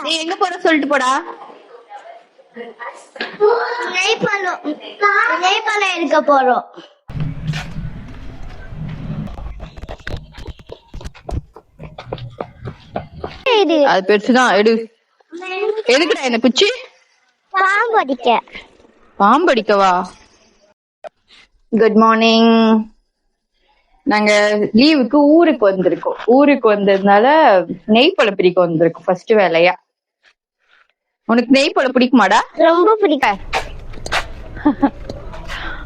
நீ எங்க போற சொல்லிட்டு போடா. நெய்பழம் எடுக்க போறோம். அது பெருசுதான். எதுக்குடா என்ன குச்சி? பாம்படிக்க. பாம்படிக்கவா? Good morning. நாங்க லீவுக்கு ஊருக்கு வந்திருக்கோம். ஊருக்கு வந்ததுனால நெய்பழம் பிரிக்க வந்திருக்கோம் ஃபர்ஸ்ட் வேலையா. உனக்கு நெய்பழம் பிடிக்குமாடா? ரொம்ப பிடிக்கும்.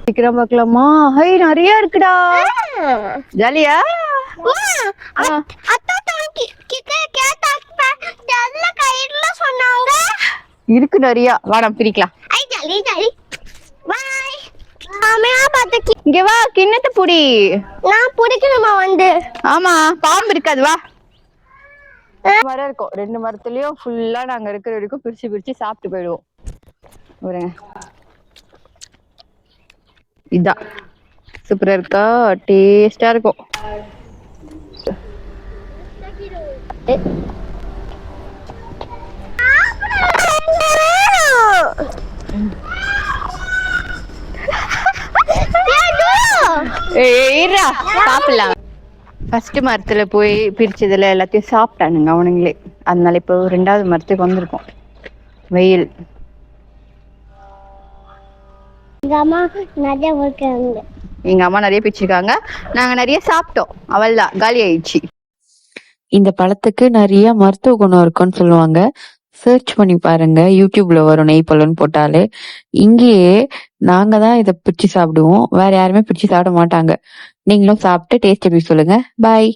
சீக்கிரம் பார்க்கலாமா? ஹை, நிறைய இருக்குடா. ஜாலியா? இருக்கு நிறைய. வாடா பிரிக்கலாம். இங்க வா, கிண்ணத்தை புடி. நான் பிடிக்கணுமா வந்து? ஆமா, பாம்பு இருக்காது. வா. மரம் இருக்கும். 2 மரத்துலயும் ஃபுல்லா நாங்க இருக்கிற வரைக்கும் பிரிச்சு பிரிச்சு சாப்பிட்டு போயிடுவோம். இதான் சூப்பரா இருக்கா? டேஸ்டா இருக்கும். சாப்பிடலாம். ஃபர்ஸ்ட் மரத்துல போய் பிரிச்சதுல எல்லாத்தையும் சாப்பிட்டானுங்க அவனுங்களே. அதனால இப்போ 2வது மரத்துக்கு வந்திருக்கோம். வெயில். எங்க அம்மா நிறைய பிரிச்சிருக்காங்க. நாங்க நிறைய சாப்பிட்டோம். அவள்தான் காலி ஆயிடுச்சு. இந்த பழத்துக்கு நிறைய மருத்துவ குணம் இருக்குன்னு சொல்லுவாங்க. சர்ச் பண்ணி பாருங்க, யூடியூப்ல வரும். நெய்பழம்னு போட்டாலே. இங்கேயே நாங்க தான் இதை பிடிச்சி சாப்பிடுவோம். வேற யாருமே பிடிச்சி சாப்பிட மாட்டாங்க. நீங்களும் சாப்பிட்டு டேஸ்ட் எப்படி சொல்லுங்க. பாய்.